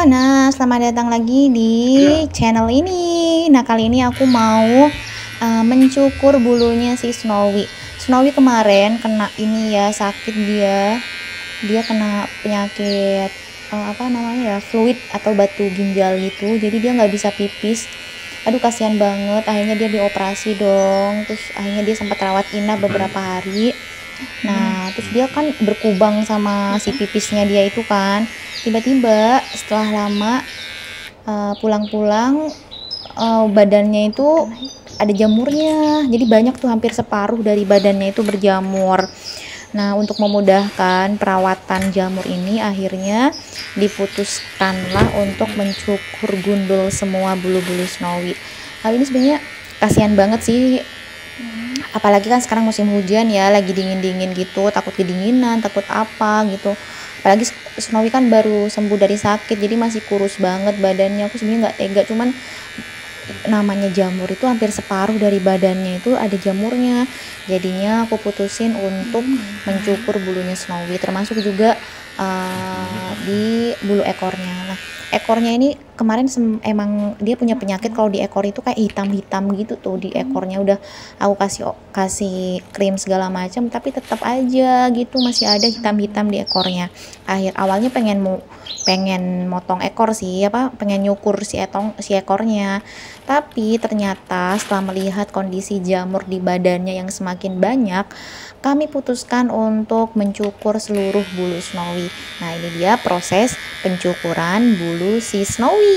Nah, selamat datang lagi di channel ini. Nah, kali ini aku mau mencukur bulunya si Snowy. Snowy kemarin kena ini ya, sakit dia kena penyakit apa namanya ya, fluid atau batu ginjal gitu. Jadi dia nggak bisa pipis. Aduh, kasihan banget. Akhirnya dia dioperasi dong. Terus akhirnya dia sempat rawat inap beberapa hari. Nah, terus dia kan berkubang sama si pipisnya dia itu kan. Tiba-tiba setelah lama pulang-pulang badannya itu ada jamurnya. Jadi banyak tuh, hampir separuh dari badannya itu berjamur. Nah, untuk memudahkan perawatan jamur ini, akhirnya diputuskanlah untuk mencukur gundul semua bulu-bulu Snowy. Hal ini sebenarnya kasihan banget sih. Apalagi kan sekarang musim hujan ya, lagi dingin-dingin gitu, takut kedinginan, takut apa gitu. Apalagi Snowy kan baru sembuh dari sakit, jadi masih kurus banget badannya. Aku sebenarnya nggak tega, cuman namanya jamur itu hampir separuh dari badannya itu ada jamurnya. Jadinya aku putusin untuk mencukur bulunya Snowy, termasuk juga di bulu ekornya. Nah, ekornya ini kemarin emang dia punya penyakit, kalau di ekor itu kayak hitam-hitam gitu tuh di ekornya. Udah aku kasih krim segala macam, tapi tetap aja gitu masih ada hitam-hitam di ekornya. Awalnya pengen motong ekor sih, pengen nyukur si ekornya, tapi ternyata setelah melihat kondisi jamur di badannya yang semakin banyak, kami putuskan untuk mencukur seluruh bulu Snowy. Nah, ini dia proses pencukuran bulu si Snowy.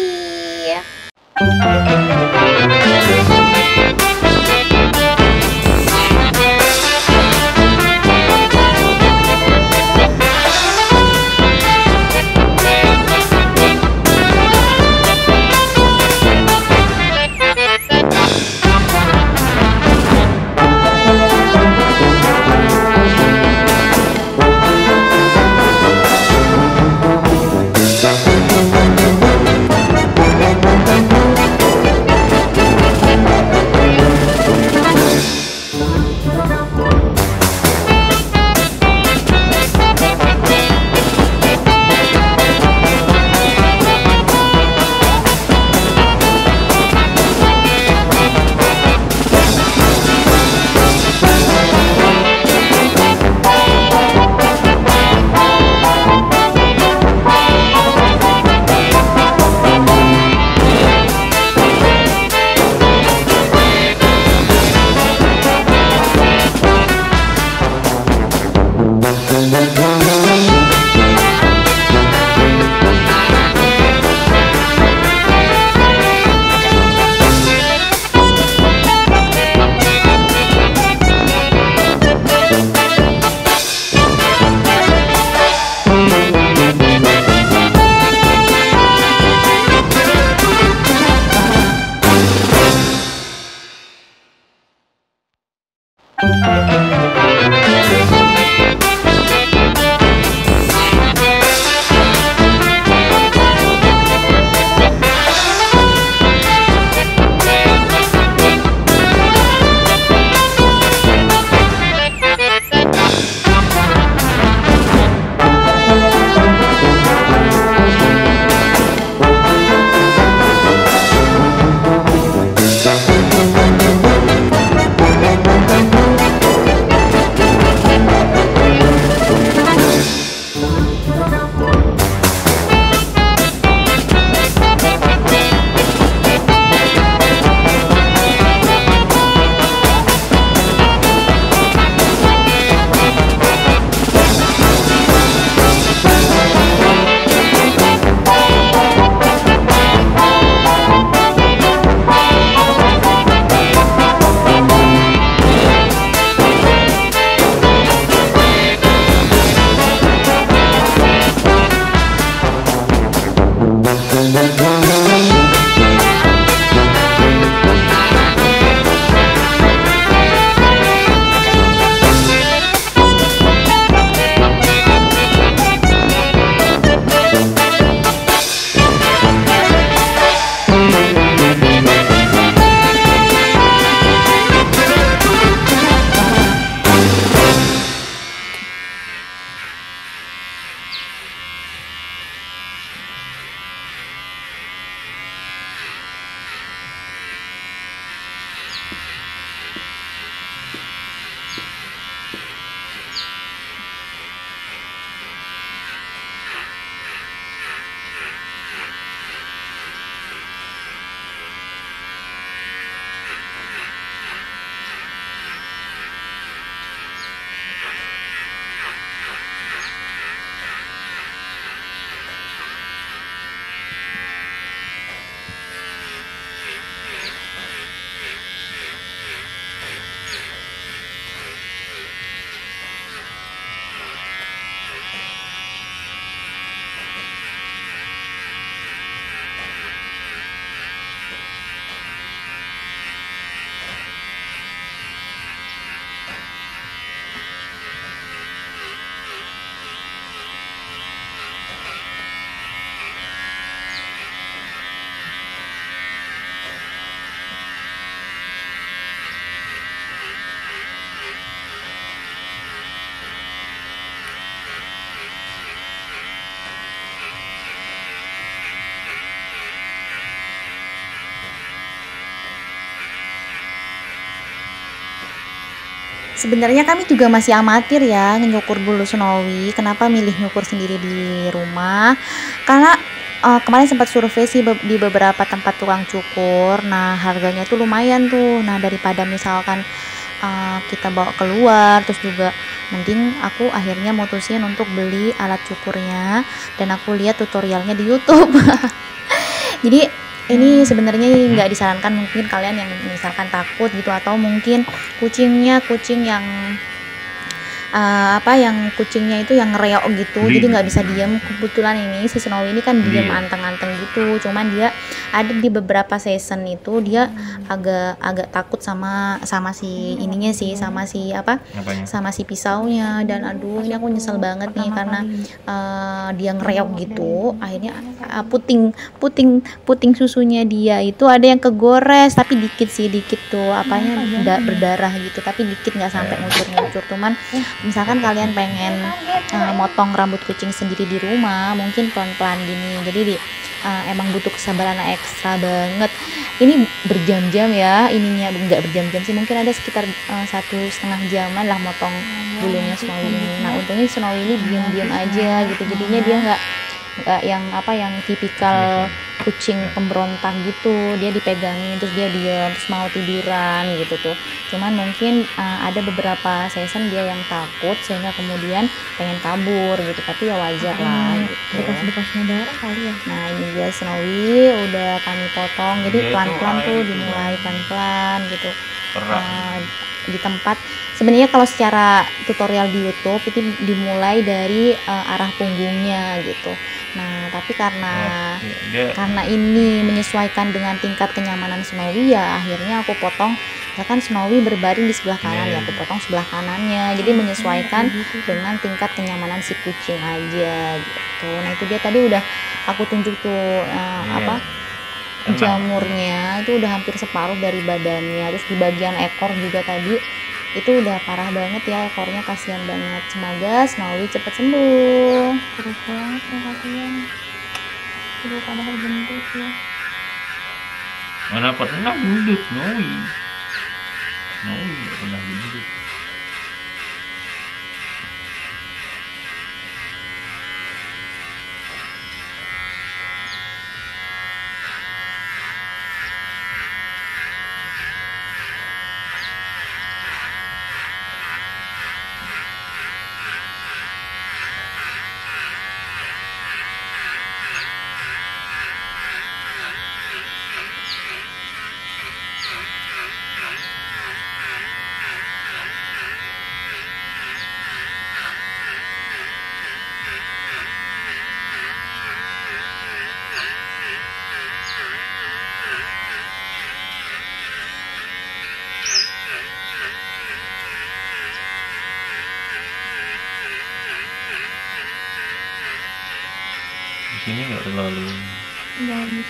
Sebenarnya kami juga masih amatir ya nyukur bulu Snowy. Kenapa milih nyukur sendiri di rumah? Karena kemarin sempat survei sih di beberapa tempat tukang cukur. Nah, harganya tuh lumayan tuh. Nah, daripada misalkan kita bawa keluar, terus juga mending aku akhirnya mutusin untuk beli alat cukurnya, dan aku lihat tutorialnya di YouTube. Jadi ini sebenarnya nggak disarankan, mungkin kalian yang misalkan takut gitu, atau mungkin kucing yang yang kucingnya itu yang ngereok gitu, jadi nggak bisa diam. Kebetulan ini si Snowy ini kan diam anteng-anteng gitu, cuman dia ada di beberapa season itu dia agak takut sama si ininya sih, sama si pisaunya. Dan aduh, ini aku nyesel banget nih karena dia ngereok gitu. Akhirnya puting susunya dia itu ada yang kegores, tapi dikit tuh berdarah gitu, tapi dikit, nggak sampai ngucur. Cuman misalkan kalian pengen motong rambut kucing sendiri di rumah, mungkin pelan-pelan gini, jadi emang butuh kesabaran ekstra banget. Ini berjam-jam ya, ininya nggak berjam-jam sih, mungkin ada sekitar 1,5 jaman lah motong bulunya Snowy ini. Nah, untungnya Snowy ini diam-diam aja gitu, jadinya dia nggak yang tipikal kucing pemberontak gitu, dia dipegangin terus dia diam, terus mau tiduran gitu tuh. Cuman mungkin ada beberapa season dia yang takut sehingga kemudian pengen kabur gitu, tapi ya wajar lah gitu. Bekas-bekasnya darah kali ya. Nah, ini dia Snowy udah kami potong, jadi pelan-pelan tuh dimulai pelan-pelan gitu. Di tempat, sebenarnya kalau secara tutorial di YouTube itu dimulai dari arah punggungnya gitu. Nah, tapi karena ini menyesuaikan dengan tingkat kenyamanan Snowy, ya akhirnya aku potong. Misalkan Snowy berbaring di sebelah kanan, ya aku potong sebelah kanannya. Jadi menyesuaikan dengan tingkat kenyamanan si kucing aja gitu. Nah, itu dia tadi udah aku tunjuk tuh jamurnya itu udah hampir separuh dari badannya. Terus di bagian ekor juga tadi itu udah parah banget ya ekornya, kasihan banget. Semoga Snowy cepet sembuh. Terus banget ya, kasihan. Udah padahal gendut ya. Mana pernah gendut Snowy nggak pernah gendut. Di sini nggak terlalu. Enggak, di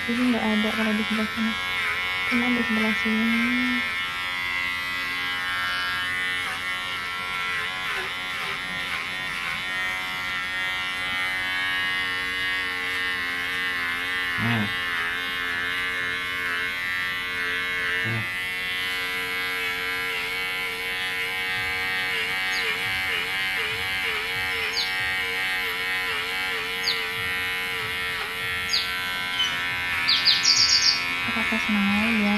sini nggak ada kalau di sebelah sana. Cuma di sebelah sini. Ya.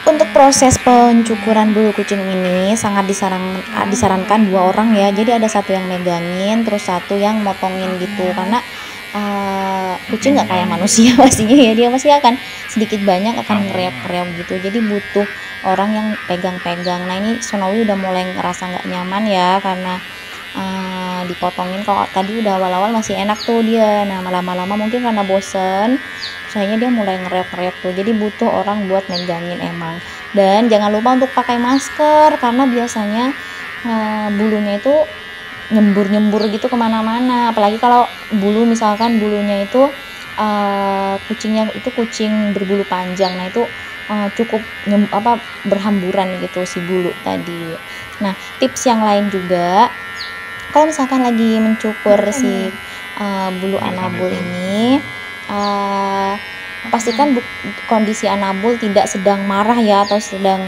Untuk proses pencukuran bulu kucing ini sangat disarankan 2 orang ya. Jadi ada satu yang megangin, terus satu yang motongin gitu. Karena kucing nggak kayak manusia pastinya ya, dia pasti akan sedikit banyak akan ngereok-reok gitu. Jadi butuh orang yang pegang-pegang. Nah, ini Snowy udah mulai ngerasa nggak nyaman ya karena dipotongin. Kalau tadi udah awal-awal masih enak tuh dia. Nah, lama-lama mungkin karena bosen, sayangnya dia mulai ngereok-reok tuh. Jadi butuh orang buat megangin emang. Dan jangan lupa untuk pakai masker karena biasanya bulunya itu nyembur-nyembur gitu kemana-mana. Apalagi kalau misalkan bulunya itu kucingnya itu kucing berbulu panjang. Nah, itu cukup berhamburan gitu si bulu tadi. Nah, tips yang lain juga, kalau misalkan lagi mencukur si bulu anabul ini, pastikan kondisi anabul tidak sedang marah ya, atau sedang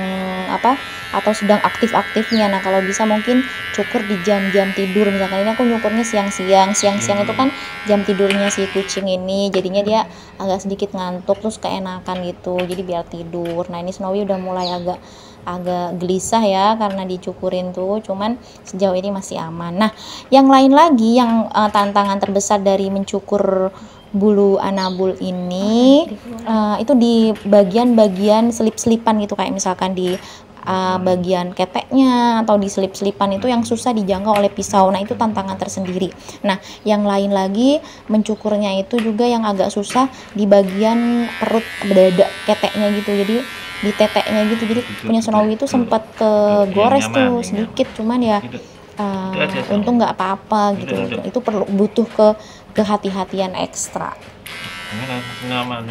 aktif-aktifnya. Nah kalau bisa mungkin cukur di jam-jam tidur, misalkan ini aku nyukurnya siang-siang itu kan jam tidurnya si kucing ini, jadinya dia agak sedikit ngantuk terus keenakan gitu, jadi biar tidur. Nah ini Snowy udah mulai agak gelisah ya karena dicukurin tuh, cuman sejauh ini masih aman. Nah yang lain lagi yang tantangan terbesar dari mencukur bulu anabul ini itu di bagian-bagian selip-selipan gitu, kayak misalkan di bagian keteknya atau di selip-selipan itu yang susah dijangkau oleh pisau. Nah itu tantangan tersendiri. Nah yang lain lagi mencukurnya itu juga yang agak susah di bagian perut dada keteknya gitu, jadi di teteknya gitu. Jadi punya Snowy itu sempat kegores tuh sedikit, cuman ya untung nggak apa-apa gitu. Itu butuh kehati-hatian ekstra. Nyaman.